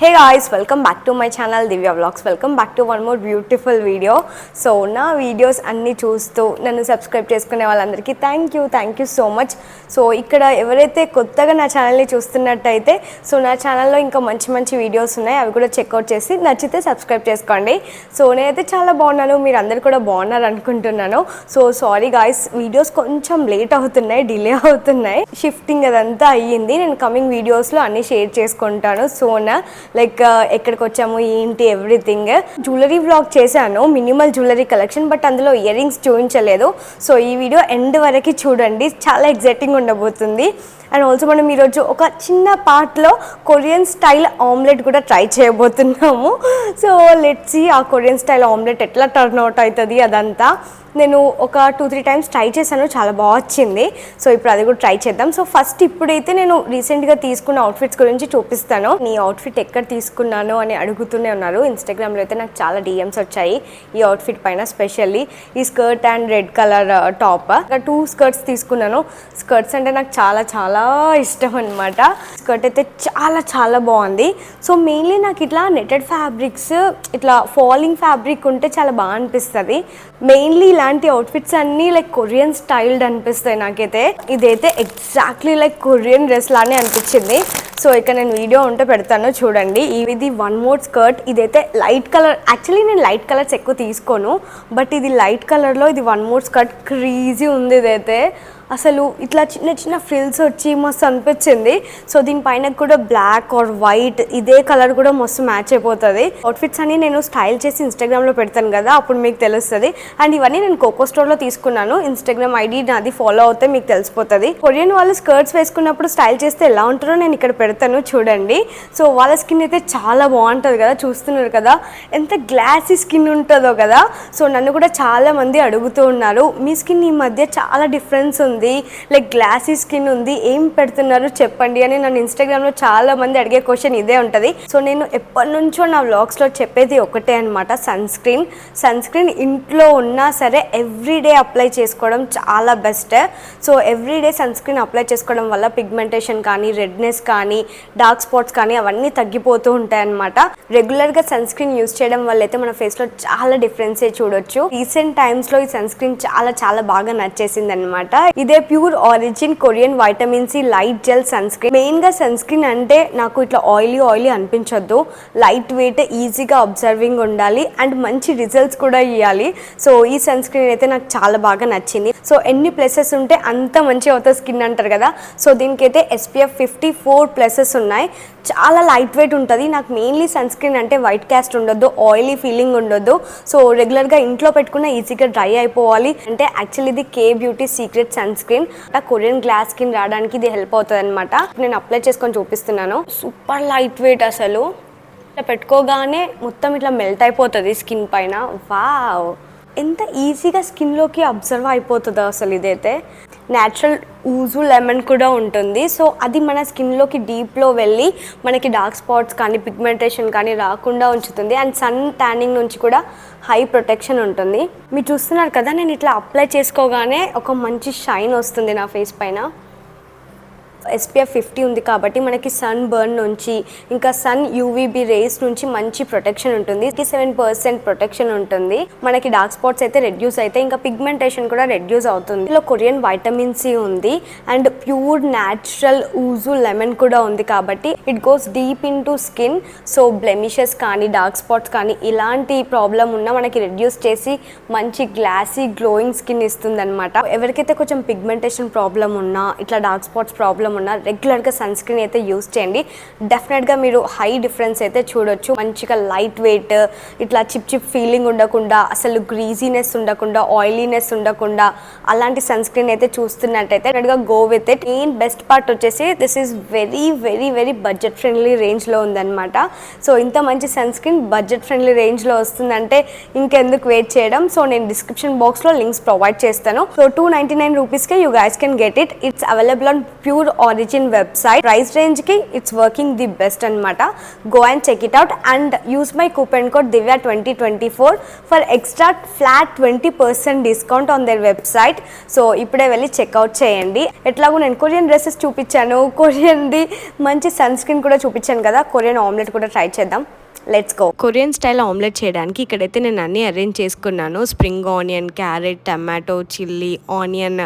Hey guys, welcome back to my channel Divya Vlogs. Welcome back to one more beautiful video. So na videos anni చూస్తూ నన్ను subscribe చేసుకునే వాళ్ళందరికీ thank you so much. So ఇక్కడ ఎవరైతే కొత్తగా నా ఛానల్ని చూస్తున్నట్టయితే సో నా ఛానల్లో ఇంకా మంచి వీడియోస్ ఉన్నాయి, అవి కూడా చెక్అవుట్ చేసి నచ్చితే సబ్స్క్రైబ్ చేసుకోండి. సో నేనైతే చాలా బాగున్నాను, మీరు అందరు కూడా బాగున్నారు అనుకుంటున్నాను. సో సారీ గాయస్, వీడియోస్ కొంచెం లేట్ అవుతున్నాయి, డిలే అవుతున్నాయి, షిఫ్టింగ్ అదంతా అయ్యింది. నేను కమింగ్ వీడియోస్లో అన్నీ షేర్ చేసుకుంటాను. సో నా లైక్ ఎక్కడికి వచ్చాము ఏంటి ఎవ్రీథింగ్. జ్యువెలరీ వ్లాగ్ చేశాను, మినిమల్ జ్యువెలరీ కలెక్షన్, బట్ అందులో ఇయర్ రింగ్స్ చూపించలేదు. సో ఈ వీడియో ఎండ్ వరకు చూడండి, చాలా ఎగ్జైటింగ్ ఉండబోతుంది. అండ్ ఆల్సో మనం ఈరోజు ఒక చిన్న పార్ట్లో కొరియన్ స్టైల్ ఆమ్లెట్ కూడా ట్రై చేయబోతున్నాము. సో లెట్స్ సీ ఆ కొరియన్ స్టైల్ ఆమ్లెట్ ఎట్లా టర్న్ అవుట్ అవుతుంది అదంతా. నేను ఒక 2-3 టైమ్స్ ట్రై చేశాను, చాలా బాగా వచ్చింది. సో ఇప్పుడు అది కూడా ట్రై చేద్దాం. సో ఫస్ట్ ఇప్పుడైతే నేను రీసెంట్గా తీసుకున్న అవుట్ఫిట్స్ గురించి చూపిస్తాను. నీ అవుట్ఫిట్ ఎక్కడ తీసుకున్నాను అని అడుగుతూనే ఉన్నారు. ఇన్స్టాగ్రామ్లో అయితే నాకు చాలా డిఎమ్స్ వచ్చాయి ఈ అవుట్ఫిట్ పైన, స్పెషల్లీ ఈ skirt and red colour top. 2 skirts తీసుకున్నాను. స్కర్ట్స్ అంటే నాకు చాలా ఇష్టం అనమాట. స్కర్ట్ అయితే చాలా బాగుంది. సో మెయిన్లీ నాకు ఇట్లా నెటెడ్ ఫ్యాబ్రిక్స్, ఇట్లా ఫాలింగ్ ఫ్యాబ్రిక్ ఉంటే చాలా బాగా అనిపిస్తుంది. మెయిన్లీ ఇలాంటి అవుట్ఫిట్స్ అన్నీ లైక్ కొరియన్ స్టైల్డ్ అనిపిస్తాయి నాకైతే. ఇదైతే ఎగ్జాక్ట్లీ లైక్ కొరియన్ డ్రెస్ లానే అనిపించింది. సో ఇక నేను వీడియో ఉంటే పెడతాను చూడండి. ఇది వన్ మోర్ స్కర్ట్. ఇదైతే లైట్ కలర్, యాక్చువల్లీ నేను లైట్ కలర్స్ ఎక్కువ తీసుకోను, బట్ ఇది లైట్ కలర్లో ఇది వన్ మోర్ స్కర్ట్. క్రీజీ ఉంది ఇదైతే, అసలు ఇట్లా చిన్న ఫ్రిల్స్ వచ్చి మస్తు అనిపించింది. సో దీనిపైన కూడా బ్లాక్ ఆర్ వైట్ ఇదే కలర్ కూడా మస్తు మ్యాచ్ అయిపోతుంది. అవుట్ఫిట్స్ అని నేను స్టైల్ చేసి ఇన్స్టాగ్రామ్లో పెడతాను కదా, అప్పుడు మీకు తెలుస్తుంది. అండ్ ఇవన్నీ నేను కోకో స్టోర్లో తీసుకున్నాను. ఇన్స్టాగ్రామ్ ఐడి నాది ఫాలో అవుతే మీకు తెలిసిపోతుంది. కొరియన్ వాళ్ళు స్కర్ట్స్ వేసుకున్నప్పుడు స్టైల్ చేస్తే ఎలా ఉంటారో నేను ఇక్కడ పెడతాను చూడండి. సో వాళ్ళ స్కిన్ అయితే చాలా బాగుంటుంది కదా, చూస్తున్నారు కదా ఎంత గ్లాసీ స్కిన్ ఉంటుందో కదా. సో నన్ను కూడా చాలా మంది అడుగుతూ ఉన్నారు, మీ స్కిన్ ఈ మధ్య చాలా డిఫరెన్స్ ఉంది, లైక్ గ్లాసీ స్కిన్ ఉంది, ఏం పెడుతున్నారు చెప్పండి అని నన్ను ఇన్స్టాగ్రామ్లో చాలా మంది అడిగే క్వశ్చన్ ఇదే ఉంటుంది. సో నేను ఎప్పటి నుంచో నా వ్లాగ్స్లో చెప్పేది ఒకటే అనమాట, సన్ స్క్రీన్ ఇంట్లో ఉన్నా సరే ఎవ్రీడే అప్లై చేసుకోవడం చాలా best. So everyday sun screen apply చేసుకోవడం వల్ల పిగ్మెంటేషన్ కానీ, రెడ్నెస్ కానీ, డార్క్ స్పాట్స్ కానీ అవన్నీ తగ్గిపోతూ ఉంటాయి అనమాట. రెగ్యులర్గా సన్ స్క్రీన్ యూజ్ చేయడం వల్ల అయితే మన ఫేస్లో చాలా డిఫరెన్సే చూడొచ్చు. రీసెంట్ టైమ్స్లో ఈ సన్ స్క్రీన్ చాలా బాగా నచ్చేసింది అనమాట. ఇదే pure origin Korean vitamin C light gel sun screen. మెయిన్గా సన్ స్క్రీన్ అంటే నాకు ఇట్లా ఆయిలీ అనిపించొద్దు, లైట్ వెయిట్, ఈజీగా అబ్జర్వింగ్ ఉండాలి అండ్ మంచి రిజల్ట్స్ కూడా ఇవ్వాలి. సో ఈ సన్ స్క్రీన్ అయితే నాకు చాలా బాగా నచ్చింది. సో ఎన్ని ప్లసెస్ ఉంటే అంత మంచిగా అవుతుంది స్కిన్ అంటారు కదా. సో దీనికైతే SPF 54+ ఉన్నాయి. చాలా లైట్ వెయిట్ ఉంటుంది. నాకు మెయిన్లీ సన్ స్క్రీన్ అంటే వైట్ క్యాస్ట్ ఉండొద్దు, ఆయిలీ ఫీలింగ్ ఉండొద్దు. సో రెగ్యులర్గా ఇంట్లో పెట్టుకున్న ఈజీగా డ్రై అయిపోవాలి. అంటే యాక్చువల్లీ ఇది K beauty secret sun screen. Korean glass skin రావడానికి ఇది హెల్ప్ అవుతుంది అనమాట. నేను అప్లై చేసుకొని చూపిస్తున్నాను. సూపర్ లైట్ వెయిట్, అసలు ఇట్లా పెట్టుకోగానే మొత్తం ఇట్లా మెల్ట్ అయిపోతుంది స్కిన్ పైన. వావ్, ఎంత ఈజీగా స్కిన్లోకి అబ్జర్వ్ అయిపోతుందో అసలు. ఇదైతే న్యాచురల్ ఊజు లెమన్ కూడా ఉంటుంది. సో అది మన స్కిన్లోకి డీప్లో వెళ్ళి మనకి డార్క్ స్పాట్స్ కానీ, పిగ్మెంటేషన్ కానీ రాకుండా ఉంచుతుంది. అండ్ సన్ ట్యానింగ్ నుంచి కూడా హై ప్రొటెక్షన్ ఉంటుంది. మీరు చూస్తున్నారు కదా, నేను ఇట్లా అప్లై చేసుకోగానే ఒక మంచి షైన్ వస్తుంది నా ఫేస్ పైన. SPF 50 ఉంది కాబట్టి మనకి సన్ బర్న్ నుంచి, ఇంకా సన్ UVB రేస్ నుంచి మంచి ప్రొటెక్షన్ ఉంటుంది. 57% ప్రొటెక్షన్ ఉంటుంది. మనకి డార్క్ స్పాట్స్ అయితే రెడ్యూస్ అయితే, ఇంకా పిగ్మెంటేషన్ కూడా రెడ్యూస్ అవుతుంది. ఇందులో కొరియన్ వైటమిన్ సి ఉంది and pure natural Uz lemon కూడా ఉంది కాబట్టి it goes deep in to skin. So blemishes కానీ, డార్క్ స్పాట్స్ కానీ ఇలాంటి ప్రాబ్లం ఉన్నా మనకి రెడ్యూస్ చేసి మంచి గ్లాసీ గ్లోయింగ్ స్కిన్ ఇస్తుంది అనమాట. ఎవరికైతే కొంచెం పిగ్మెంటేషన్ ప్రాబ్లం ఉన్నా, ఇట్లా డార్క్ స్పాట్స్ ప్రాబ్లం ఉన్న రెగ్యులర్గా సన్ స్క్రీన్ అయితే యూజ్ చేయండి. డెఫినెట్గా మీరు హై డిఫరెన్స్ అయితే చూడొచ్చు. మంచిగా లైట్ వెయిట్, ఇట్లా చిప్ ఫీలింగ్ ఉండకుండా, అసలు గ్రీజీనెస్ ఉండకుండా, ఆయిలీనెస్ ఉండకుండా అలాంటి సన్ స్క్రీన్ అయితే చూస్తున్నట్టయితే డెఫినెట్గా go with it. Main best part వచ్చేసి this is very budget friendly రేంజ్లో ఉందన్నమాట. సో ఇంత మంచి సన్ స్క్రీన్ బడ్జెట్ ఫ్రెండ్లీ రేంజ్లో వస్తుందంటే ఇంకెందుకు వెయిట్ చేయడం. సో నేను డిస్క్రిప్షన్ బాక్స్లో లింక్స్ ప్రొవైడ్ చేస్తాను. సో 299 రూపీస్కే you guys can get it. It's available on pure origin website. Price రేంజ్కి ఇట్స్ వర్కింగ్ ది బెస్ట్ అనమాట. Go and check it out and use my coupon code Divya2024 for extra flat 20% discount on their website. So ఇప్పుడే వెళ్ళి checkout చేయండి. ఎట్లాగో నేను Korean dresses చూపించాను, కొరియన్ది మంచి sun screen కూడా చూపించాను కదా, కొరియన్ ఆమ్లెట్ కూడా ట్రై చేద్దాం. Let's go. Korean style omelette చేయడానికి ఇక్కడైతే నేను అన్నీ అరేంజ్ చేసుకున్నాను. Spring onion, carrot, tomato, chilli, onion,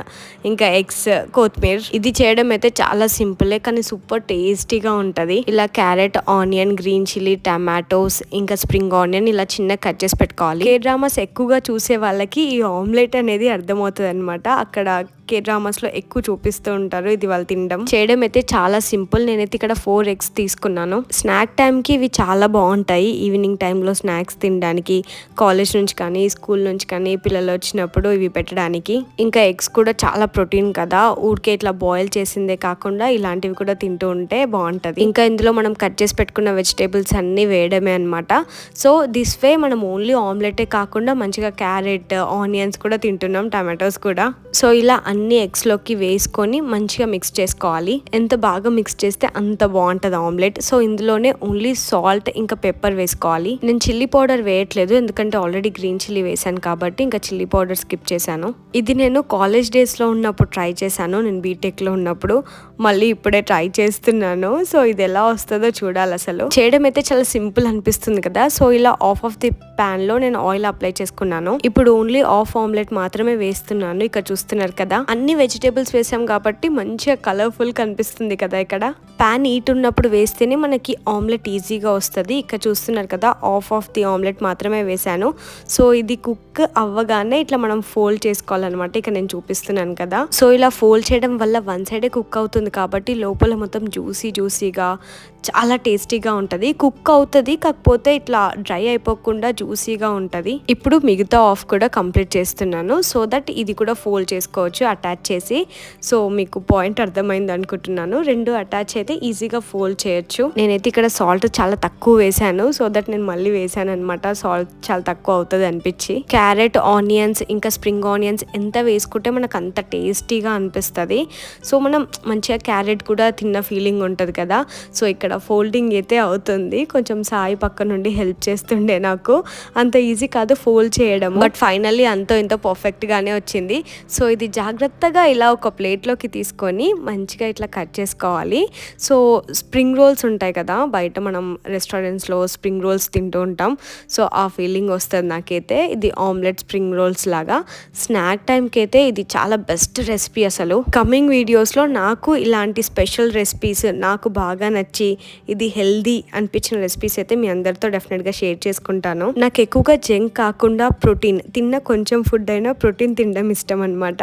ఇంకా ఎగ్స్, కొత్తిమీర. ఇది చేయడం అయితే చాలా సింపులే కానీ సూపర్ టేస్టీగా ఉంటుంది. ఇలా carrot, onion, green chilli, tomatoes, ఇంకా స్ప్రింగ్ ఆనియన్ ఇలా చిన్న కట్ చేసి పెట్టుకోవాలి. కే డ్రామాస్ ఎక్కువగా చూసే వాళ్ళకి ఈ ఆమ్లెట్ అనేది అర్థమవుతుంది అనమాట. అక్కడ కే డ్రామాస్లో ఎక్కువ చూపిస్తూ ఉంటారు ఇది వాళ్ళు తినడం. చేయడం అయితే చాలా సింపుల్. నేనైతే ఇక్కడ 4 eggs తీసుకున్నాను. స్నాక్ టైంకి ఇవి చాలా బాగుంటాయి. ఈవినింగ్ టైంలో స్నాక్స్ తినడానికి, కాలేజ్ నుంచి కానీ స్కూల్ నుంచి కానీ పిల్లలు వచ్చినప్పుడు ఇవి పెట్టడానికి. ఇంకా ఎగ్స్ కూడా చాలా ప్రోటీన్ కదా, ఊరికే ఇట్లా బాయిల్ చేసిందే కాకుండా ఇలాంటివి కూడా తింటూ ఉంటే బాగుంటుంది. ఇంకా ఇందులో మనం కట్ చేసి పెట్టుకున్న వెజిటేబుల్స్ అన్నీ వేయడమే అనమాట. సో దిస్ వే మనం ఓన్లీ ఆమ్లెటే కాకుండా మంచిగా క్యారెట్, ఆనియన్స్ కూడా తింటున్నాం, టమాటోస్ కూడా. సో ఇలా అన్ని ఎగ్స్లోకి వేసుకొని మంచిగా మిక్స్ చేసుకోవాలి. ఎంత బాగా మిక్స్ చేస్తే అంత బాగుంటుంది ఆమ్లెట్. సో ఇందులోనే ఓన్లీ సాల్ట్ ఇంకా పెప్పర్ వేసుకోవాలి. నేను చిల్లీ పౌడర్ వేయట్లేదు ఎందుకంటే ఆల్రెడీ గ్రీన్ చిల్లీ వేసాను కాబట్టి ఇంకా చిల్లీ పౌడర్ స్కిప్ చేశాను. ఇది నేను కాలేజ్ డేస్లో ఉన్నప్పుడు ట్రై చేశాను, నేను బీటెక్లో ఉన్నప్పుడు. మళ్ళీ ఇప్పుడే ట్రై చేస్తున్నాను. సో ఇది ఎలా వస్తుందో చూడాలి. అసలు చేయడం అయితే చాలా సింపుల్ అనిపిస్తుంది కదా. సో ఇలా ఆఫ్ ది ప్యాన్లో నేను ఆయిల్ అప్లై చేసుకున్నాను. ఇప్పుడు ఓన్లీ హాఫ్ ఆమ్లెట్ మాత్రమే వేస్తున్నాను. ఇక్కడ చూస్తున్నారు కదా, అన్ని వెజిటేబుల్స్ వేసాం కాబట్టి మంచిగా కలర్ఫుల్ కనిపిస్తుంది కదా. ఇక్కడ ప్యాన్ హీట్ ఉన్నప్పుడు వేస్తేనే మనకి ఆమ్లెట్ ఈజీగా వస్తుంది. ఇక్కడ చూస్తున్నారు కదా, ఆఫ్ ది ఆమ్లెట్ మాత్రమే వేసాను. సో ఇది కుక్ అవ్వగానే ఇట్లా మనం ఫోల్డ్ చేసుకోవాలన్నమాట. ఇక్కడ నేను చూపిస్తున్నాను కదా. సో ఇలా ఫోల్డ్ చేయడం వల్ల వన్ సైడే కుక్ అవుతుంది కాబట్టి లోపల మొత్తం జ్యూసీగా చాలా టేస్టీగా ఉంటుంది. కుక్ అవుతుంది కాకపోతే ఇట్లా డ్రై అయిపోకుండా జ్యూసీగా ఉంటుంది. ఇప్పుడు మిగతా ఆఫ్ కూడా కంప్లీట్ చేస్తున్నాను సో దట్ ఇది కూడా ఫోల్డ్ చేసుకోవచ్చు అటాచ్ చేసి. సో మీకు పాయింట్ అర్థమైంది అనుకుంటున్నాను. 2 అటాచ్ అయితే ఈజీగా ఫోల్డ్ చేయొచ్చు. నేనైతే ఇక్కడ సాల్ట్ చాలా తక్కువ వేసాను సో దట్ నేను మళ్ళీ వేసాను అనమాట. సాల్ట్ చాలా తక్కువ అవుతుంది అనిపించి. క్యారెట్, ఆనియన్స్ ఇంకా స్ప్రింగ్ ఆనియన్స్ ఎంత వేసుకుంటే మనకు అంత టేస్టీగా అనిపిస్తుంది. సో మనం మంచిగా క్యారెట్ కూడా తిన్న ఫీలింగ్ ఉంటుంది కదా. సో ఇక్కడ ఫోల్డింగ్ అయితే అవుతుంది. కొంచెం సాయి పక్క నుండి హెల్ప్ చేస్తుండే నాకు. అంత ఈజీ కాదు ఫోల్డ్ చేయడం, బట్ ఫైనల్లీ అంతో ఇంత పర్ఫెక్ట్ గానే వచ్చింది. సో ఇది జాగ్రత్తగా ఇలా ఒక ప్లేట్లోకి తీసుకొని మంచిగా ఇట్లా కట్ చేసుకోవాలి. సో స్ప్రింగ్ రోల్స్ ఉంటాయి కదా, బయట మనం రెస్టారెంట్స్లో స్ప్రింగ్ రోల్స్ తింటూ ఉంటాం. సో ఆ ఫీలింగ్ వస్తుంది నాకైతే. ఇది ఆమ్లెట్ స్ప్రింగ్ రోల్స్ లాగా. స్నాక్ టైంకి అయితే ఇది చాలా బెస్ట్ రెసిపీ అసలు. కమింగ్ వీడియోస్లో నాకు ఇలాంటి స్పెషల్ రెసిపీస్ నాకు బాగా నచ్చి ఇది హెల్దీ అనిపించిన రెసిపీస్ అయితే మీ అందరితో డెఫినెట్గా షేర్ చేసుకుంటాను. నాకు ఎక్కువగా జంక్ కాకుండా ప్రోటీన్ తిన్న కొంచెం ఫుడ్ అయినా ప్రోటీన్ తినడం ఇష్టం అనమాట.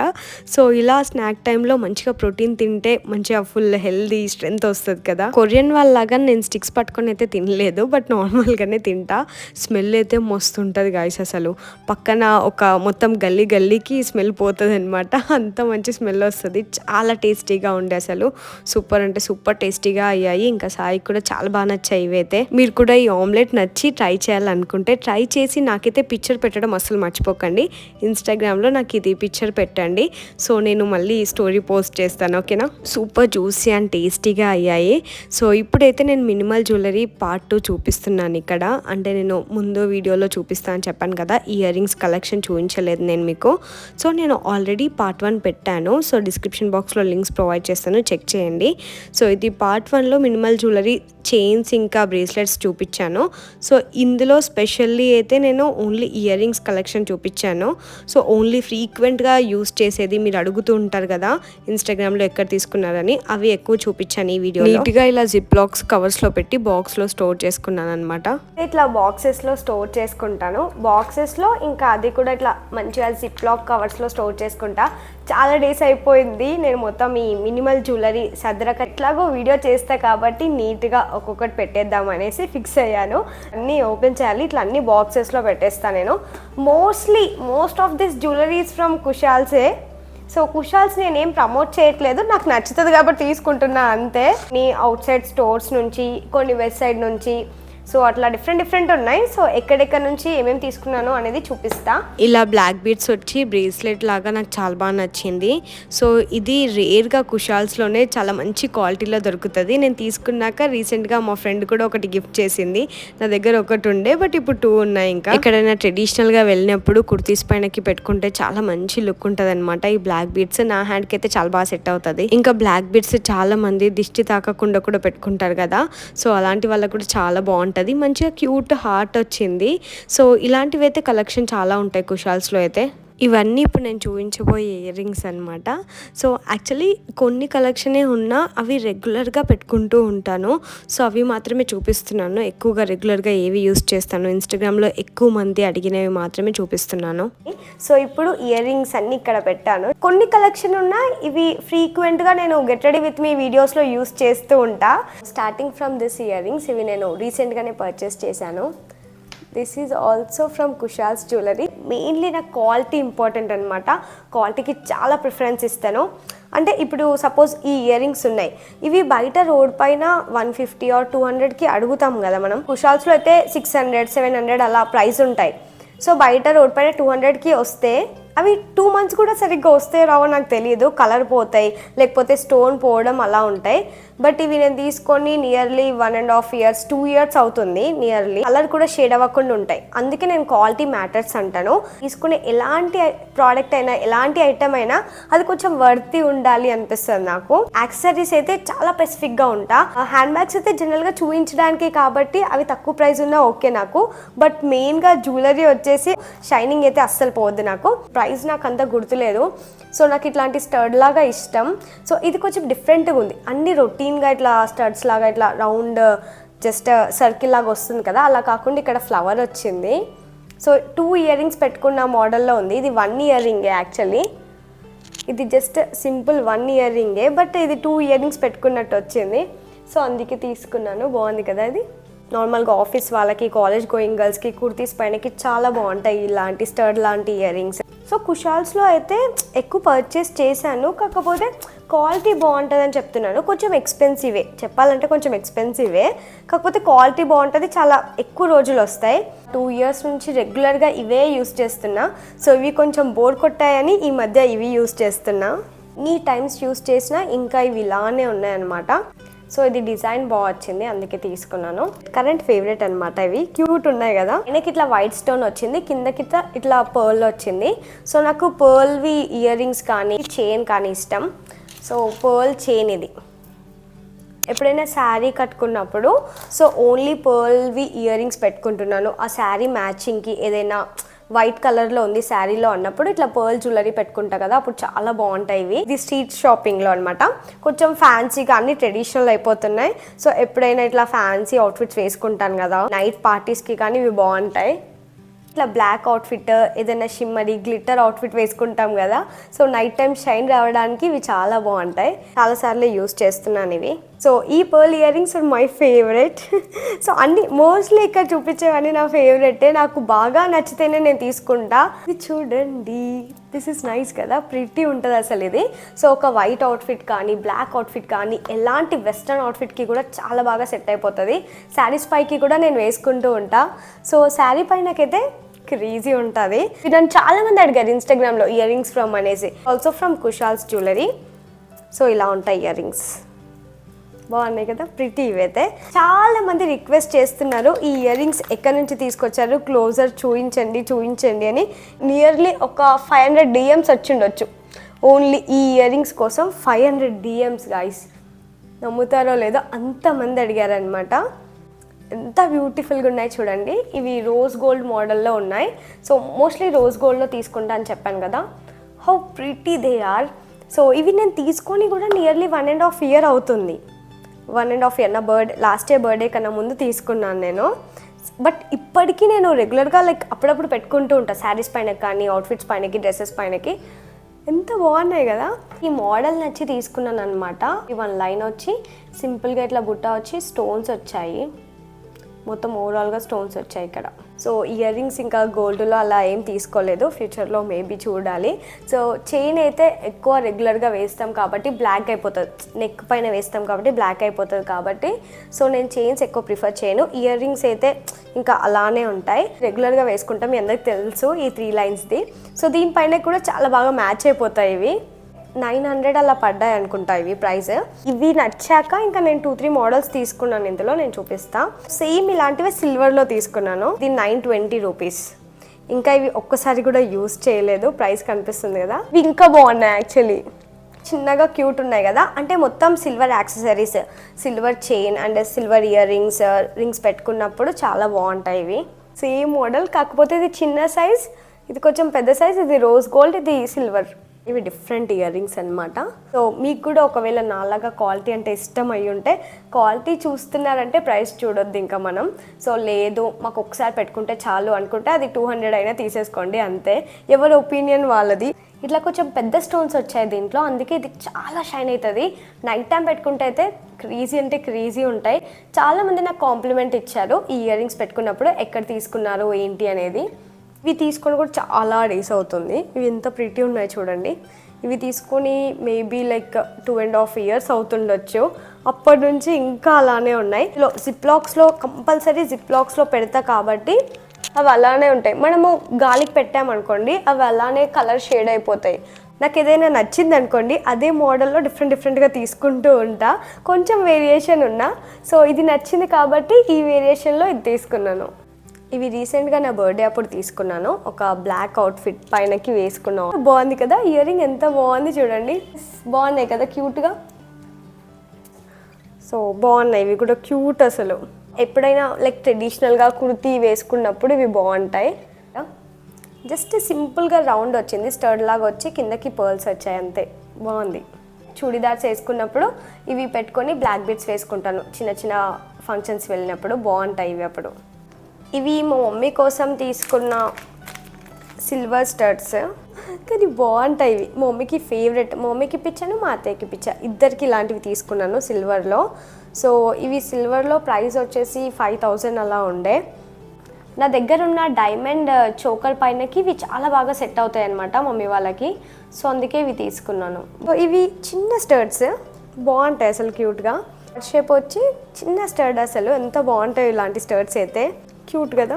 సో ఇలా స్నాక్ టైంలో మంచిగా ప్రోటీన్ తింటే మంచిగా ఫుల్ హెల్దీ స్ట్రెంగ్త్ వస్తుంది కదా. కొరియన్ వాళ్ళలాగా నేను స్టిక్స్ పట్టుకొని అయితే తినలేదు, బట్ నార్మల్గానే తింటా. స్మెల్ అయితే మస్తు ఉంటుంది గాయ్స్. అసలు పక్కన ఒక మొత్తం గల్లీకి స్మెల్ పోతుంది అనమాట. అంత మంచి స్మెల్ వస్తుంది. చాలా టేస్టీగా ఉండే అసలు. సూపర్ అంటే సూపర్ టేస్టీగా అయ్యాయి. ఇంకా సాయి కూడా చాలా బాగా నచ్చాయి ఇవైతే. మీరు కూడా ఈ ఆమ్లెట్ నచ్చి ట్రై చేయాలనుకుంటే ట్రై చేసి నాకైతే పిక్చర్ పెట్టడం అసలు మర్చిపోకండి. ఇన్స్టాగ్రామ్లో నాకు ఇది పిక్చర్ పెట్టండి. సో నేను మళ్ళీ స్టోరీ పోస్ట్ చేస్తాను, ఓకేనా. సూపర్ జ్యూసీ అండ్ టేస్టీగా అయ్యాయి. సో ఇప్పుడైతే నేను మినిమల్ జ్యువెలరీ పార్ట్ 2 చూపిస్తున్నాను ఇక్కడ. అంటే నేను ముందు వీడియోలో చూపిస్తాను అని చెప్పాను కదా, ఇయర్ రింగ్స్ కలెక్షన్ చూపించలేదు నేను మీకు. సో నేను ఆల్రెడీ పార్ట్ 1 పెట్టాను. సో డిస్క్రిప్షన్ బాక్స్లో లింక్స్ ప్రొవైడ్ చేస్తాను, చెక్ చేయండి. సో ఇది పార్ట్ 1లో మినిమల్ జ్యువెలరీ చైన్స్ ఇంకా బ్రేస్లెట్స్ చూపించాను. సో ఇందులో స్పెషల్లీ అయితే నేను ఓన్లీ ఇయర్ రింగ్స్ కలెక్షన్ చూపించాను. సో ఓన్లీ ఫ్రీక్వెంట్గా యూస్ చేసేది మీరు అడుగుతూ ఉంటారు కదా ఇన్స్టాగ్రామ్లో ఎక్కడ తీసుకున్నారని, అవి ఎక్కువ చూపించాను ఈ వీడియో. నీట్గా ఇలా జిప్ లాక్స్ కవర్స్లో పెట్టి బాక్స్లో స్టోర్ చేసుకున్నాను అనమాట. ఇట్లా బాక్సెస్లో స్టోర్ చేసుకుంటాను. బాక్సెస్లో ఇంకా అది కూడా ఇట్లా మంచిగా జిప్ లాక్ కవర్స్లో స్టోర్ చేసుకుంటా. చాలా డేస్ అయిపోయింది నేను మొత్తం ఈ మినిమల్ జ్యువెలరీ సదరక. ఎట్లాగో వీడియో చేస్తా కాబట్టి నీట్గా ఒక్కొక్కటి పెట్టేద్దాం అనేసి ఫిక్స్ అయ్యాను. అన్నీ ఓపెన్ చేయాలి, ఇట్లా అన్ని బాక్సెస్లో పెట్టేస్తాను నేను. Most of this jewelleries from కుషాల్సే. సో కుషాల్స్ నేనేం ప్రమోట్ చేయట్లేదు, నాకు నచ్చుతుంది కాబట్టి తీసుకుంటున్నా అంతే. అవుట్ సైడ్ స్టోర్స్ నుంచి, కొన్ని వెబ్ సైడ్ నుంచి. సో అట్లా డిఫరెంట్ ఉన్నాయి. సో ఎక్కడెక్కడ నుంచి ఏమేమి తీసుకున్నాను అనేది చూపిస్తా. ఇలా బ్లాక్ బీడ్స్ వచ్చి బ్రేస్లెట్ లాగా నాకు చాలా బాగా నచ్చింది. సో ఇది రేర్గా కుషాల్స్లోనే చాలా మంచి క్వాలిటీలో దొరుకుతుంది. నేను తీసుకున్నాక రీసెంట్గా మా ఫ్రెండ్ కూడా ఒకటి గిఫ్ట్ చేసింది. నా దగ్గర ఒకటి ఉండే, బట్ ఇప్పుడు 2 ఉన్నాయి. ఇంకా ఎక్కడైనా ట్రెడిషనల్గా వెళ్ళినప్పుడు కుర్తీస్ పైనకి పెట్టుకుంటే చాలా మంచి లుక్ ఉంటుంది అనమాట. ఈ బ్లాక్ బీడ్స్ నా హ్యాండ్కి అయితే చాలా బాగా సెట్ అవుతుంది. ఇంకా బ్లాక్ బీడ్స్ చాలా మంది దిష్టి తాకకుండా కూడా పెట్టుకుంటారు కదా, సో అలాంటి వాళ్ళకు కూడా చాలా బాగుంటుంది. మంచిగా క్యూట్ హార్ట్ వచ్చింది. సో ఇలాంటివి అయితే కలెక్షన్ చాలా ఉంటాయి కుషాల్స్లో అయితే. ఇవన్నీ ఇప్పుడు నేను చూపించబోయే ఇయర్ రింగ్స్ అనమాట. సో యాక్చువల్లీ కొన్ని కలెక్షనే ఉన్నా అవి రెగ్యులర్గా పెట్టుకుంటూ ఉంటాను. సో అవి మాత్రమే చూపిస్తున్నాను. ఎక్కువగా రెగ్యులర్గా ఏవి యూస్ చేస్తాను, ఇన్స్టాగ్రామ్లో ఎక్కువ మంది అడిగినవి మాత్రమే చూపిస్తున్నాను. సో ఇప్పుడు ఇయర్ రింగ్స్ అన్ని ఇక్కడ పెట్టాను. కొన్ని కలెక్షన్ ఉన్నా ఇవి ఫ్రీక్వెంట్గా నేను గెట్ రెడీ విత్ మీ వీడియోస్లో యూస్ చేస్తూ ఉంటా. Starting from this earrings, ఇవి నేను రీసెంట్గానే పర్చేస్ చేశాను. This is also from Kushals jewellery. Mainly నాకు క్వాలిటీ ఇంపార్టెంట్ అనమాట. క్వాలిటీకి చాలా ప్రిఫరెన్స్ ఇస్తాను. అంటే ఇప్పుడు సపోజ్ ఈ ఇయర్ రింగ్స్ ఉన్నాయి, ఇవి బయట రోడ్ పైన 150 or 200కి అడుగుతాం కదా మనం. కుషాల్స్లో అయితే 600, 700 అలా ప్రైస్ ఉంటాయి. సో బయట రోడ్ పైన 200కి వస్తే అవి 2 months కూడా సరిగ్గా వస్తే రావో నాకు తెలియదు. కలర్ పోతాయి, లేకపోతే స్టోన్ పోవడం అలా ఉంటాయి. బట్ ఇవి నేను తీసుకొని నియర్లీ 1.5 years, 2 years అవుతుంది నియర్లీ. కలర్ కూడా షేడ్ అవ్వకుండా ఉంటాయి. అందుకే నేను క్వాలిటీ మ్యాటర్స్ అంటాను. తీసుకునే ఎలాంటి ప్రోడక్ట్ అయినా, ఎలాంటి ఐటమ్ అయినా అది కొంచెం వర్తీ ఉండాలి అనిపిస్తుంది నాకు. యాక్సెసరీస్ అయితే చాలా స్పెసిఫిక్గా ఉంటా. హ్యాండ్ బ్యాగ్స్ అయితే జనరల్గా చూపించడానికి కాబట్టి అవి తక్కువ ప్రైస్ ఉన్నా ఓకే నాకు. బట్ మెయిన్గా జ్యువెలరీ వచ్చేసి షైనింగ్ అయితే అస్సలు పోద్ది నాకు. ప్రైస్ నాకు అంత గుర్తులేదు. సో నాకు ఇట్లాంటి స్టడ్ లాగా ఇష్టం. సో ఇది కొంచెం డిఫరెంట్గా ఉంది. అన్ని రొటీన్గా ఇట్లా స్టడ్స్ లాగా ఇట్లా రౌండ్ జస్ట్ సర్కిల్ లాగా వస్తుంది కదా, అలా కాకుండా ఇక్కడ ఫ్లవర్ వచ్చింది. సో 2 ఇయర్ రింగ్స్ పెట్టుకున్న మోడల్లో ఉంది. ఇది 1 ఇయర్ రింగే యాక్చువల్లీ. ఇది జస్ట్ సింపుల్ 1 ఇయర్ రింగే, బట్ ఇది 2 ఇయర్ రింగ్స్ పెట్టుకున్నట్టు వచ్చింది. సో అందుకే తీసుకున్నాను. బాగుంది కదా ఇది. నార్మల్గా ఆఫీస్ వాళ్ళకి, కాలేజ్ గోయింగ్ గర్ల్స్కి కుర్తీస్ పైనకి చాలా బాగుంటాయి ఇలాంటి స్టడ్ లాంటి ఇయర్ రింగ్స్. సో కుషాల్స్లో అయితే ఎక్కువ పర్చేస్ చేశాను, కాకపోతే క్వాలిటీ బాగుంటుందని చెప్తున్నాను. కొంచెం ఎక్స్పెన్సివే చెప్పాలంటే, కొంచెం ఎక్స్పెన్సివే, కాకపోతే క్వాలిటీ బాగుంటుంది. చాలా ఎక్కువ రోజులు వస్తాయి. 2 years నుంచి రెగ్యులర్గా ఇవే యూస్ చేస్తున్నా. సో ఇవి కొంచెం బోర్ కొట్టాయని ఈ మధ్య ఇవి యూస్ చేస్తున్నా. ఈ టైమ్స్ యూస్ చేసినా ఇంకా ఇవి ఇలానే ఉన్నాయన్నమాట. సో ఇది డిజైన్ బాగా వచ్చింది, అందుకే తీసుకున్నాను. కరెంట్ ఫేవరెట్ అనమాట. ఇవి క్యూట్ ఉన్నాయి కదా. వెనక్కి ఇట్లా వైట్ స్టోన్ వచ్చింది, కిందకి ఇట్లా పర్ల్ వచ్చింది. సో నాకు పర్ల్వి ఇయర్ రింగ్స్ కానీ చైన్ కానీ ఇష్టం. సో పర్ల్ చైన్ ఇది. ఎప్పుడైనా శారీ కట్టుకున్నప్పుడు సో ఓన్లీ పర్ల్వి ఇయర్ రింగ్స్ పెట్టుకుంటున్నాను. ఆ శారీ మ్యాచింగ్కి ఏదైనా వైట్ కలర్లో ఉంది శారీలో అన్నప్పుడు ఇట్లా పర్ల్ జ్యువెలరీ పెట్టుకుంటా కదా, అప్పుడు చాలా బాగుంటాయి ఇవి. ఇది స్ట్రీట్ షాపింగ్లో అనమాట. కొంచెం ఫ్యాన్సీగా అన్ని ట్రెడిషనల్ అయిపోతున్నాయి. సో ఎప్పుడైనా ఇట్లా ఫ్యాన్సీ అవుట్ఫిట్స్ వేసుకుంటాను కదా, నైట్ పార్టీస్కి కానీ ఇవి బాగుంటాయి. ఇట్లా బ్లాక్ అవుట్ఫిట్, ఏదైనా షిమ్మరీ గ్లిటర్ అవుట్ఫిట్ వేసుకుంటాం కదా, సో నైట్ టైం షైన్ రావడానికి ఇవి చాలా బాగుంటాయి. చాలాసార్లు యూస్ చేస్తున్నాను ఇవి. సో ఈ pearl ear rings are my favourite. So అన్ని మోస్ట్లీ ఇక్కడ చూపించేవన్నీ నా ఫేవరెటే. నాకు బాగా నచ్చితేనే నేను తీసుకుంటా. ఇది చూడండి, దిస్ ఇస్ నైస్ కదా, ప్రిటీ ఉంటుంది అసలు ఇది. సో ఒక వైట్ అవుట్ఫిట్ కానీ, బ్లాక్ అవుట్ఫిట్ కానీ, ఎలాంటి వెస్ట్రన్ అవుట్ఫిట్కి కూడా చాలా బాగా సెట్ అయిపోతుంది. శారీస్ పైకి కూడా నేను వేసుకుంటూ ఉంటా. సో శారీ పైనకైతే క్రేజీ ఉంటుంది. నన్ను చాలా మంది అడిగారు ఇన్స్టాగ్రామ్లో ఇయర్ రింగ్స్ ఫ్రమ్ అనేసి. Also from Kushals jewellery. So ఇలా ఉంటాయి ఇయర్ రింగ్స్, బాగున్నాయి కదా, ప్రిటీ. ఇవైతే చాలా మంది రిక్వెస్ట్ చేస్తున్నారు ఈ ఇయర్ రింగ్స్ ఎక్కడి నుంచి తీసుకొచ్చారు, క్లోజర్ చూపించండి అని. నియర్లీ ఒక 500 DMs వచ్చిండొచ్చు ఓన్లీ ఈ ఇయర్ రింగ్స్ కోసం. 500 DMs గాయస్, నమ్ముతారో లేదో అంతమంది అడిగారనమాట. ఎంత బ్యూటిఫుల్గా ఉన్నాయి చూడండి. ఇవి రోజ్ గోల్డ్ మోడల్లో ఉన్నాయి. సో మోస్ట్లీ రోజ్ గోల్డ్లో తీసుకుంటా అని చెప్పాను కదా. How pretty they are. So ఇవి నేను తీసుకొని కూడా నియర్లీ 1.5 year అవుతుంది. 1.5 year నా లాస్ట్ ఇయర్ బర్త్డే కన్నా ముందు తీసుకున్నాను నేను. బట్ ఇప్పటికీ నేను రెగ్యులర్గా లైక్ అప్పుడప్పుడు పెట్టుకుంటూ ఉంటాను శారీస్ పైన కానీ, అవుట్ఫిట్స్ పైనకి, డ్రెస్సెస్ పైనకి. ఎంత బాగున్నాయి కదా. ఈ మోడల్ నచ్చి తీసుకున్నాను అనమాట. ఈ 1 లైన్ వచ్చి సింపుల్గా ఇట్లా బుట్ట వచ్చి స్టోన్స్ వచ్చాయి. మొత్తం ఓవరాల్గా స్టోన్స్ వచ్చాయి ఇక్కడ. సో ఇయర్ రింగ్స్ ఇంకా గోల్డ్లో అలా ఏం తీసుకోలేదు, ఫ్యూచర్లో మేబీ చూడాలి. సో చైన్ అయితే ఎక్కువ రెగ్యులర్గా వేస్తాం కాబట్టి బ్లాక్ అయిపోతుంది, నెక్ పైన వేస్తాం కాబట్టి బ్లాక్ అయిపోతుంది కాబట్టి సో నేను చైన్స్ ఎక్కువ ప్రిఫర్ చేయను. ఇయర్ రింగ్స్ అయితే ఇంకా అలానే ఉంటాయి, రెగ్యులర్గా వేసుకుంటాం, మీ అందరికి తెలుసు ఈ 3 లైన్స్ది. సో దీనిపైన కూడా చాలా బాగా మ్యాచ్ అయిపోతాయి. ఇవి 900 అలా పడ్డాయి అనుకుంటా ఇవి ప్రైస్. ఇవి నచ్చాక ఇంకా నేను 2-3 మోడల్స్ తీసుకున్నాను, ఇందులో నేను చూపిస్తా. సేమ్ ఇలాంటివి సిల్వర్లో తీసుకున్నాను, ఇది 920 రూపీస్. ఇంకా ఇవి ఒక్కసారి కూడా యూజ్ చేయలేదు, ప్రైస్ కనిపిస్తుంది కదా. ఇవి ఇంకా బాగున్నాయి యాక్చువల్లీ, చిన్నగా క్యూట్ ఉన్నాయి కదా. అంటే మొత్తం silver accessories, silver chain and silver ear rings పెట్టుకున్నప్పుడు చాలా బాగుంటాయి ఇవి. సేమ్ మోడల్ కాకపోతే ఇది చిన్న సైజ్, ఇది కొంచెం పెద్ద సైజ్, ఇది రోజ్ గోల్డ్, ఇది సిల్వర్. ఇవి డిఫరెంట్ ఇయర్ రింగ్స్ అనమాట. సో మీకు కూడా ఒకవేళ నాలాగా క్వాలిటీ అంటే ఇష్టం అయ్యి ఉంటే, క్వాలిటీ చూస్తున్నారంటే ప్రైస్ చూడొద్దు ఇంకా మనం. సో లేదు మాకు ఒకసారి పెట్టుకుంటే చాలు అనుకుంటే అది 200 అయినా తీసేసుకోండి అంతే, ఎవరి ఒపీనియన్ వాళ్ళది. ఇట్లా కొంచెం పెద్ద స్టోన్స్ వచ్చాయి దీంట్లో, అందుకే ఇది చాలా షైన్ అవుతుంది. నైట్ టైం పెట్టుకుంటే అయితే క్రేజీ అంటే క్రేజీ ఉంటాయి. చాలామంది నాకు కాంప్లిమెంట్ ఇచ్చారు ఈ ఇయర్ రింగ్స్ పెట్టుకున్నప్పుడు, ఎక్కడ తీసుకున్నారు ఏంటి అనేది. ఇవి తీసుకొని కూడా చాలా డేస్ అవుతుంది. ఇవి ఎంత ప్రిటీ ఉన్నాయి చూడండి. ఇవి తీసుకొని మేబీ లైక్ 2.5 years అవుతుండొచ్చు, అప్పటి నుంచి ఇంకా అలానే ఉన్నాయి. జిప్లాక్స్లో కంపల్సరీ జిప్లాక్స్లో పెడతా కాబట్టి అవి అలానే ఉంటాయి. మనము గాలికి పెట్టామనుకోండి అవి అలానే కలర్ షేడ్ అయిపోతాయి. నాకు ఏదైనా నచ్చింది అనుకోండి అదే మోడల్లో డిఫరెంట్గా తీసుకుంటూ ఉంటా, కొంచెం వేరియేషన్ ఉన్నా. సో ఇది నచ్చింది కాబట్టి ఈ వేరియేషన్లో ఇది తీసుకున్నాను. ఇవి రీసెంట్గా నా బర్త్డే అప్పుడు తీసుకున్నాను, ఒక బ్లాక్ అవుట్ఫిట్ పైనకి వేసుకున్నాను. బాగుంది కదా, ఇయర్ రింగ్ ఎంత బాగుంది చూడండి, బాగున్నాయి కదా క్యూట్గా. సో బాగున్నాయి ఇవి కూడా క్యూట్ అసలు. ఎప్పుడైనా లైక్ ట్రెడిషనల్గా కుర్తీ వేసుకున్నప్పుడు ఇవి బాగుంటాయి. జస్ట్ సింపుల్గా రౌండ్ వచ్చింది, స్టర్డ్ లాగా వచ్చి కిందకి పర్ల్స్ వచ్చాయి అంతే, బాగుంది. చూడీదార్స్ వేసుకున్నప్పుడు ఇవి పెట్టుకొని బ్లాక్ బీడ్స్ వేసుకుంటాను, చిన్న చిన్న ఫంక్షన్స్ వెళ్ళినప్పుడు బాగుంటాయి ఇవి. అప్పుడు ఇవి మా మమ్మీ కోసం తీసుకున్న సిల్వర్ స్టడ్స్, కానీ బాగుంటాయి ఇవి, మా మమ్మీకి ఫేవరెట్. మా మమ్మీకి ఇప్పించాను, మా అత్తయ్యకి ఇప్పించా, ఇద్దరికి ఇలాంటివి తీసుకున్నాను సిల్వర్లో. సో ఇవి సిల్వర్లో ప్రైస్ వచ్చేసి 5000 అలా ఉండే. నా దగ్గర ఉన్న డైమండ్ చోకర్ పైనకి ఇవి చాలా బాగా సెట్ అవుతాయి అన్నమాట మమ్మీ వాళ్ళకి, సో అందుకే ఇవి తీసుకున్నాను. సో ఇవి చిన్న స్టర్ట్స్ బాగుంటాయి అసలు, క్యూట్గా షేప్ వచ్చి చిన్న స్టర్డ్, అసలు ఎంత బాగుంటాయి ఇలాంటి స్టర్ట్స్ అయితే, క్యూట్ కదా.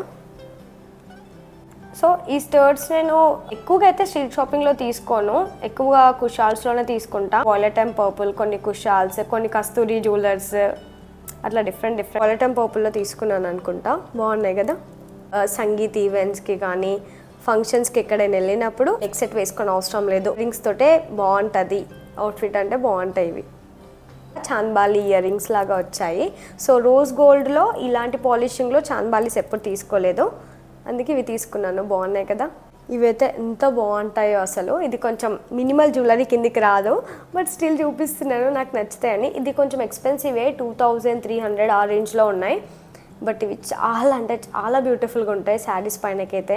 సో ఈ స్టర్ట్స్ నేను ఎక్కువగా అయితే స్ట్రీట్ షాపింగ్లో తీసుకోను, ఎక్కువగా కుషాల్స్లోనే తీసుకుంటా. వాలెట్ అండ్ పర్పుల్, కొన్ని కుషాల్స్, కొన్ని కస్తూరి జ్యువెలర్స్, అట్లా డిఫరెంట్ వాలెట్ అండ్ పర్పుల్లో తీసుకున్నాను అనుకుంటా, బాగున్నాయి కదా. సంగీత్ ఈవెంట్స్కి కానీ ఫంక్షన్స్కి ఎక్కడైనా వెళ్ళినప్పుడు ఎక్సెట్ వేసుకొని అవసరం లేదు, రింగ్స్ తోటే బాగుంటుంది అవుట్ఫిట్, అంటే బాగుంటాయి ఇవి. చాంద్బాలి ఇయర్ రింగ్స్ లాగా వచ్చాయి. సో రోజ్ గోల్డ్లో ఇలాంటి పాలిషింగ్లో చాంద్బాలీస్ ఎప్పుడు తీసుకోలేదు, అందుకే ఇవి తీసుకున్నాను, బాగున్నాయి కదా. ఇవైతే ఎంత బాగుంటాయో అసలు. ఇది కొంచెం మినిమల్ జ్యువెలరీ కిందికి రాదు, బట్ స్టిల్ చూపిస్తున్నాను, నాకు నచ్చుతాయని. ఇది కొంచెం ఎక్స్పెన్సివే, 2300 ఆ రేంజ్లో ఉన్నాయి, బట్ ఇవి చాలా అంటే చాలా బ్యూటిఫుల్గా ఉంటాయి శారీస్ పైనకైతే.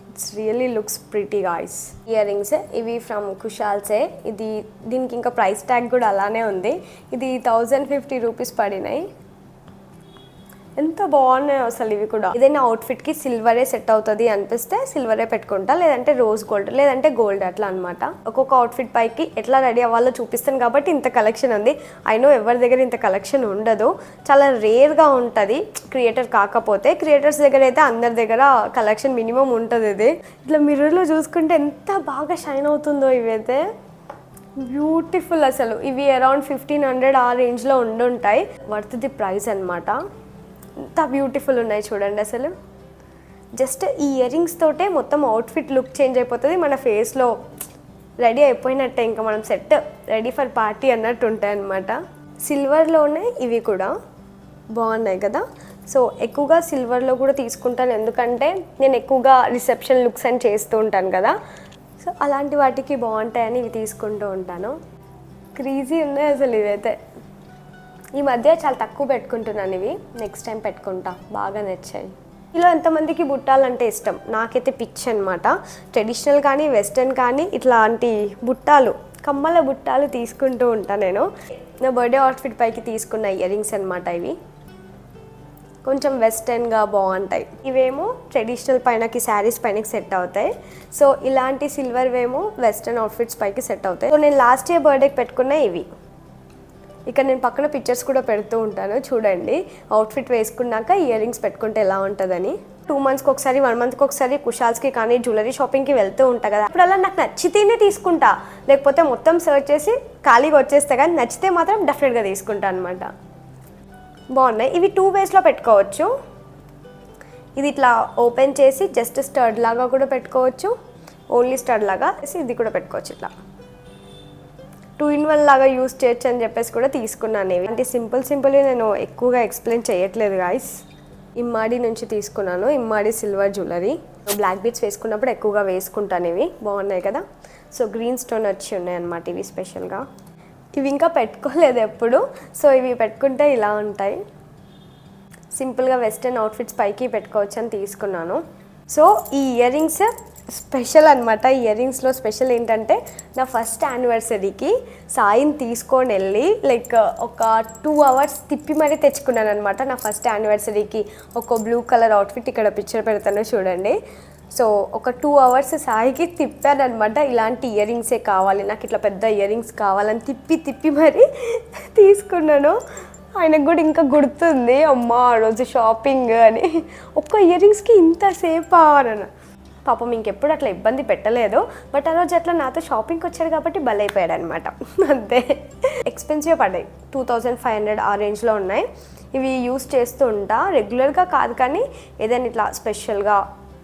It's really looks pretty guys. Earrings ఇవి ఫ్రమ్ కుషాల్సే. దీనికి ఇంకా ప్రైస్ ట్యాగ్ కూడా అలానే ఉంది. ఇది 1050 రూపీస్ పడినాయి. ఎంత బాగున్నాయో అసలు ఇవి కూడా. ఏదైనా అవుట్ఫిట్కి సిల్వరే సెట్ అవుతుంది అనిపిస్తే సిల్వరే పెట్టుకుంటా, లేదంటే రోజ్ గోల్డ్, లేదంటే గోల్డ్, అట్లా అనమాట. ఒక్కొక్క అవుట్ఫిట్ పైకి ఎట్లా రెడీ అవ్వాలో చూపిస్తాను కాబట్టి ఇంత కలెక్షన్ ఉంది. ఐ నో ఎవరి దగ్గర ఇంత కలెక్షన్ ఉండదు, చాలా రేర్గా ఉంటుంది క్రియేటర్ కాకపోతే. క్రియేటర్స్ దగ్గర అయితే అందరి దగ్గర కలెక్షన్ మినిమం ఉంటుంది. ఇది ఇట్లా మిర్రర్లో చూసుకుంటే ఎంత బాగా షైన్ అవుతుందో ఇవైతే, బ్యూటిఫుల్ అసలు. ఇవి అరౌండ్ 1500 ఆ రేంజ్లో ఉండుంటాయి. వర్త్ ది ప్రైస్ అనమాట. ఎంత బ్యూటిఫుల్ ఉన్నాయి చూడండి అసలు. జస్ట్ ఈ ఇయర్ రింగ్స్ తోటే మొత్తం అవుట్ఫిట్ లుక్ చేంజ్ అయిపోతుంది, మన ఫేస్లో రెడీ అయిపోయినట్టే, ఇంకా మనం సెట్ రెడీ ఫర్ పార్టీ అన్నట్టు ఉంటాయి అన్నమాట. సిల్వర్లోనే ఇవి కూడా బాగున్నాయి కదా. సో ఎక్కువగా సిల్వర్లో కూడా తీసుకుంటాను, ఎందుకంటే నేను ఎక్కువగా రిసెప్షన్ లుక్స్ అని చేస్తూ ఉంటాను కదా. సో అలాంటి వాటికి బాగుంటాయని ఇవి తీసుకుంటూ ఉంటాను. క్రేజీ ఉన్నాయి అసలు ఇవైతే. ఈ మధ్య చాలా తక్కువ పెట్టుకుంటున్నాను ఇవి, నెక్స్ట్ టైం పెట్టుకుంటా, బాగా నచ్చాయి. ఇలా ఎంతమందికి బుట్టాలంటే ఇష్టం, నాకైతే పిచ్ అనమాట. ట్రెడిషనల్ కానీ వెస్ట్రన్ కానీ ఇట్లాంటి బుట్టాలు, కమ్మల బుట్టాలు తీసుకుంటూ ఉంటాను నేను. నా బర్త్డే అవుట్ఫిట్ పైకి తీసుకున్న ఇయర్ రింగ్స్ అనమాట ఇవి. కొంచెం వెస్టర్న్గా బాగుంటాయి. ఇవేమో ట్రెడిషనల్ పైనకి శారీస్ పైనకి సెట్ అవుతాయి. సో ఇలాంటి సిల్వర్వేమో వెస్టర్న్ అవుట్ఫిట్స్ పైకి సెట్ అవుతాయి. సో నేను లాస్ట్ ఇయర్ బర్త్డేకి పెట్టుకున్న ఇవి. ఇక్కడ నేను పక్కన పిక్చర్స్ కూడా పెడుతూ ఉంటాను చూడండి. అవుట్ఫిట్ వేసుకున్నాక ఇయర్ రింగ్స్ పెట్టుకుంటే ఎలా ఉంటుందని. 2 monthsకి ఒకసారి 1 monthకి ఒకసారి కుషాల్స్కి కానీ జ్యువెలరీ షాపింగ్కి వెళ్తూ ఉంటా కదా, అప్పుడల్లా నాకు నచ్చితేనే తీసుకుంటా, లేకపోతే మొత్తం సర్చ్ చేసి ఖాళీగా వచ్చేస్తే కానీ నచ్చితే మాత్రం డెఫినెట్గా తీసుకుంటా అనమాట. బాగున్నాయి. ఇవి 2 waysలో పెట్టుకోవచ్చు. ఇది ఇట్లా ఓపెన్ చేసి జస్ట్ స్టడ్ లాగా కూడా పెట్టుకోవచ్చు, ఓన్లీ స్టడ్ లాగా ఇది కూడా పెట్టుకోవచ్చు. ఇట్లా 2-in-1 లాగా యూస్ చేయొచ్చు అని చెప్పేసి కూడా తీసుకున్నాను. ఇవి అంటే సింపుల్ నేను ఎక్కువగా ఎక్స్ప్లెయిన్ చేయట్లేదు గాయస్. ఇమ్మాడి నుంచి తీసుకున్నాను, ఇమ్మాడి సిల్వర్ జ్యువెలరీ. బ్లాక్ బీడ్స్ వేసుకున్నప్పుడు ఎక్కువగా వేసుకుంటాను. ఇవి బాగున్నాయి కదా. సో గ్రీన్ స్టోన్ వచ్చి ఉన్నాయి అన్నమాట ఇవి స్పెషల్గా. ఇవి ఇంకా పెట్టుకోలేదు ఎప్పుడు. సో ఇవి పెట్టుకుంటే ఇలా ఉంటాయి. సింపుల్గా వెస్టర్న్ అవుట్ఫిట్స్ పైకి పెట్టుకోవచ్చు అని తీసుకున్నాను. సో ఈ ఇయర్ రింగ్స్ స్పెషల్ అనమాట. ఇయర్ రింగ్స్లో స్పెషల్ ఏంటంటే నా ఫస్ట్ యానివర్సరీకి సాయిని తీసుకొని వెళ్ళి లైక్ ఒక 2 hours తిప్పి మరీ తెచ్చుకున్నాను అనమాట. నా ఫస్ట్ యానివర్సరీకి ఒక బ్లూ కలర్ అవుట్ఫిట్, ఇక్కడ పిక్చర్ పెడతాను చూడండి. సో ఒక 2 hours సాయికి తిప్పాను అనమాట. ఇలాంటి ఇయర్ రింగ్సే కావాలి నాకు, ఇట్లా పెద్ద ఇయర్ రింగ్స్ కావాలని తిప్పి మరీ తీసుకున్నాను. ఆయనకు కూడా ఇంకా గుర్తుంది, అమ్మ ఆ రోజు షాపింగ్ అని. ఒక్క ఇయర్ రింగ్స్కి ఇంతసేపా అన్న. పాపం ఇంకెప్పుడు అట్లా ఇబ్బంది పెట్టలేదు. బట్ ఆ రోజు అట్లా నాతో షాపింగ్కి వచ్చాడు కాబట్టి బలైపోయాడు అనమాట. అంతే. ఎక్స్పెన్సివ్ పడ్డాయి, 2500 ఆ రేంజ్లో ఉన్నాయి. ఇవి యూస్ చేస్తూ ఉంటా రెగ్యులర్గా కాదు, కానీ ఏదైనా ఇట్లా స్పెషల్గా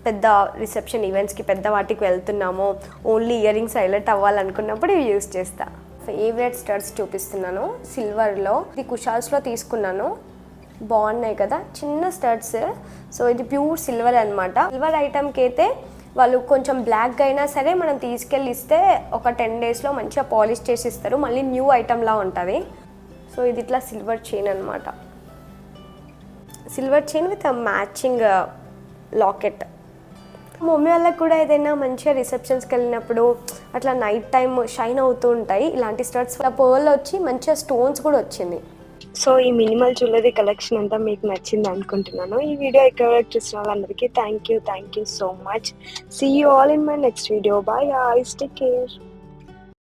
పెద్ద రిసెప్షన్ ఈవెంట్స్కి పెద్ద వాటికి వెళ్తున్నాము, ఓన్లీ ఇయర్ రింగ్స్ హైలైట్ అవ్వాలనుకున్నప్పుడు ఇవి యూస్ చేస్తా. ఫేవరెట్ స్టడ్స్ చూపిస్తున్నాను సిల్వర్లో. ఇది కుషాల్స్లో తీసుకున్నాను. బాగున్నాయి కదా చిన్న స్టడ్స్. సో ఇది ప్యూర్ సిల్వర్ అనమాట. సిల్వర్ ఐటమ్కి అయితే వాళ్ళు కొంచెం బ్లాక్గా అయినా సరే మనం తీసుకెళ్ళి ఇస్తే ఒక 10 daysలో మంచిగా పాలిష్ చేసి ఇస్తారు, మళ్ళీ న్యూ ఐటమ్లా ఉంటుంది. సో ఇది ఇట్లా సిల్వర్ చైన్ అనమాట. Silver chain with matching locket. Mummy వాళ్ళకి కూడా ఏదైనా మంచిగా రిసెప్షన్స్కి వెళ్ళినప్పుడు అట్లా నైట్ టైం షైన్ అవుతూ ఉంటాయి ఇలాంటి స్టడ్స్. పర్ల్ వచ్చి మంచిగా స్టోన్స్ కూడా వచ్చింది. సో ఈ మినిమల్ జ్యువెలరీ కలెక్షన్ అంతా మీకు నచ్చింది అనుకుంటున్నాను. ఈ వీడియో ఇక్కడ చూసిన వాళ్ళందరికీ thank you so much. See you all in my next video. Bye guys, take care.